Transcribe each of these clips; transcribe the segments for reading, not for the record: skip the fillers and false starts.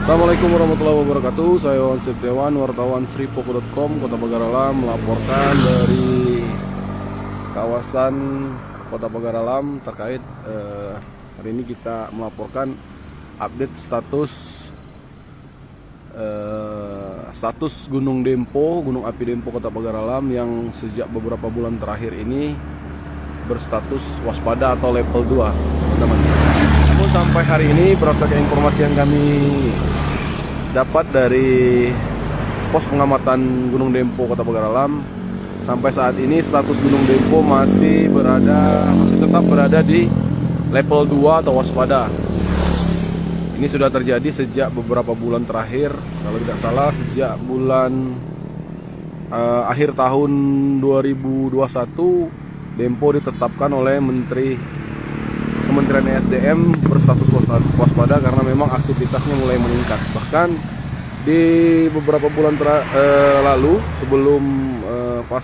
Assalamualaikum warahmatullahi wabarakatuh. Saya Wan Septiawan, wartawan sripoku.com Kota Pagaralam, melaporkan dari kawasan Kota Pagaralam terkait hari ini kita melaporkan update status Gunung Dempo, Gunung Api Dempo Kota Pagaralam yang sejak beberapa bulan terakhir ini berstatus waspada atau level 2, teman-teman. Namun sampai hari ini berdasarkan informasi yang kami dapat dari pos pengamatan Gunung Dempo Kota Pagaralam, sampai saat ini status Gunung Dempo masih tetap berada di level 2 atau waspada. Ini sudah terjadi sejak beberapa bulan terakhir, kalau tidak salah sejak bulan akhir tahun 2021 Dempo ditetapkan oleh Kementerian SDM berstatus waspada karena memang aktivitasnya mulai meningkat. Bahkan di beberapa bulan lalu sebelum pas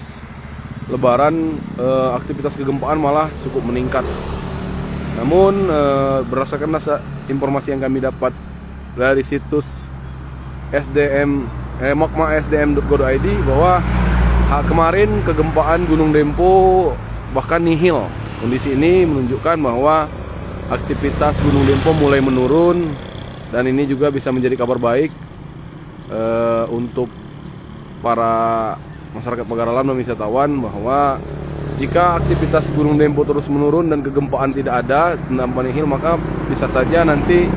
Lebaran, aktivitas kegempaan malah cukup meningkat. Namun berdasarkan informasi yang kami dapat dari situs magma.sdm.go.id bahwa kemarin kegempaan Gunung Dempo bahkan nihil. Kondisi ini menunjukkan bahwa aktivitas Gunung Dempo mulai menurun, dan ini juga bisa menjadi kabar baik untuk para masyarakat Pagaralam dan wisatawan, bahwa jika aktivitas Gunung Dempo terus menurun dan kegempaan tidak ada tanpa nihil, maka bisa saja nanti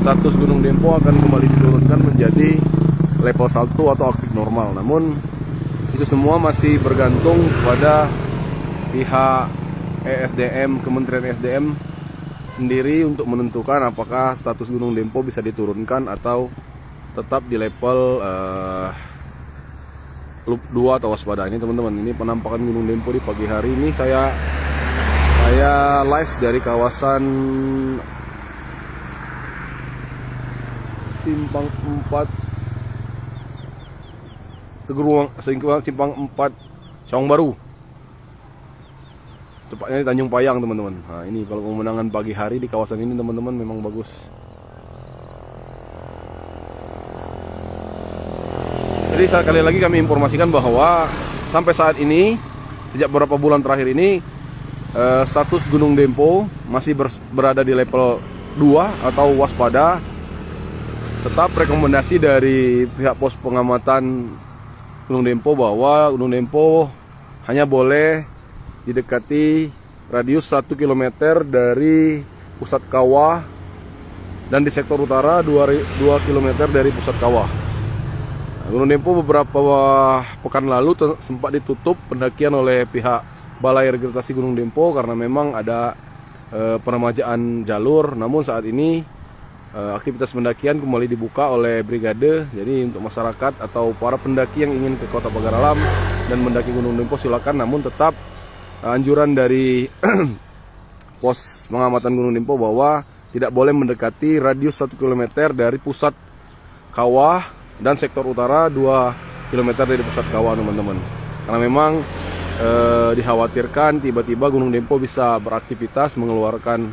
status Gunung Dempo akan kembali diturunkan menjadi level 1 atau aktif normal. Namun itu semua masih bergantung pada pihak Kementerian SDM sendiri untuk menentukan apakah status Gunung Dempo bisa diturunkan atau tetap di level 2 atau waspada. Ini teman-teman, ini penampakan Gunung Dempo di pagi hari ini. Saya live dari kawasan Simpang 4 Teguruang, Simpang 4 Saung Baru, tepatnya di Tanjung Payang, teman-teman. Nah, ini kalau pemandangan pagi hari di kawasan ini, teman-teman, memang bagus. Jadi sekali lagi kami informasikan bahwa sampai saat ini, sejak beberapa bulan terakhir ini, status Gunung Dempo masih berada di level 2 atau waspada. Tetap rekomendasi dari pihak pos pengamatan Gunung Dempo bahwa Gunung Dempo hanya boleh didekati radius 1 km dari pusat kawah, dan di sektor utara 2 km dari pusat kawah. Gunung Dempo beberapa pekan lalu sempat ditutup pendakian oleh pihak Balai Regenerasi Gunung Dempo karena memang ada peremajaan jalur. Namun saat ini aktivitas pendakian kembali dibuka oleh brigade. Jadi untuk masyarakat atau para pendaki yang ingin ke Kota Pagaralam dan mendaki Gunung Dempo silakan, namun tetap anjuran dari pos pengamatan Gunung Dempo bahwa tidak boleh mendekati radius 1 km dari pusat kawah, dan sektor utara 2 km dari pusat kawah, teman-teman. Karena memang dikhawatirkan tiba-tiba Gunung Dempo bisa beraktivitas mengeluarkan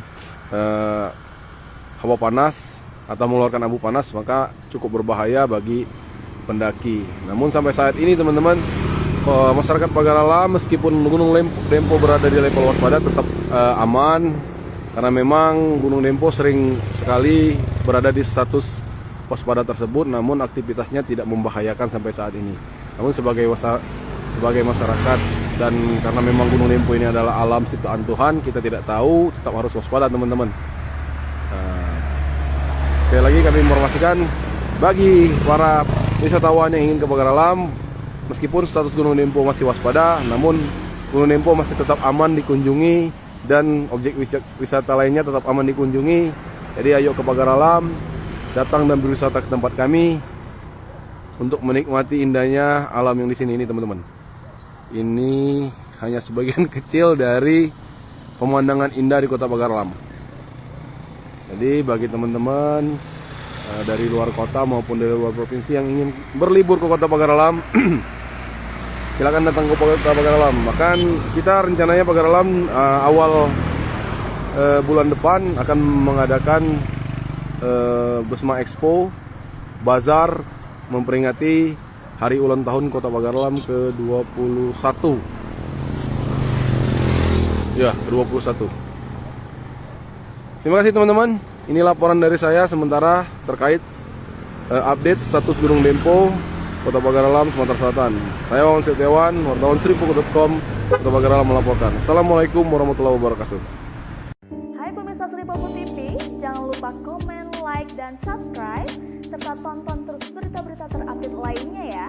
hawa panas atau mengeluarkan abu panas, maka cukup berbahaya bagi pendaki. Namun sampai saat ini, teman-teman, masyarakat Pagaralam meskipun Gunung Dempo berada di level waspada tetap aman, karena memang Gunung Dempo sering sekali berada di status waspada tersebut, namun aktivitasnya tidak membahayakan sampai saat ini. Namun sebagai masyarakat, dan karena memang Gunung Dempo ini adalah alam ciptaan Tuhan, kita tidak tahu, tetap harus waspada, teman-teman. Sekali lagi kami informasikan bagi para wisatawan yang ingin ke Pagaralam, meskipun status Gunung Dempo masih waspada, namun Gunung Dempo masih tetap aman dikunjungi, dan objek wisata lainnya tetap aman dikunjungi. Jadi ayo ke Pagaralam, datang dan berwisata ke tempat kami untuk menikmati indahnya alam yang di sini ini, teman-teman. Ini hanya sebagian kecil dari pemandangan indah di Kota Pagaralam. Jadi bagi teman-teman dari luar kota maupun dari luar provinsi yang ingin berlibur ke Kota Pagaralam, silakan datang ke Kota Pagaralam. Bahkan kita rencananya Pagaralam awal bulan depan akan mengadakan Besma Expo bazar memperingati hari ulang tahun Kota Pagar Alam ke-21. Ya, ke-21. Terima kasih teman-teman. Ini laporan dari saya sementara terkait update status Gunung Dempo, Kota Pagar Alam, Sumatera Selatan. Saya Wawan Setiawan, wartawan Seribu.com, Kota Pagar Alam melaporkan. Assalamualaikum warahmatullahi wabarakatuh. Hai pemirsa Seribu TV, jangan lupa komen, like, dan subscribe, serta tonton terus berita-berita terupdate lainnya ya.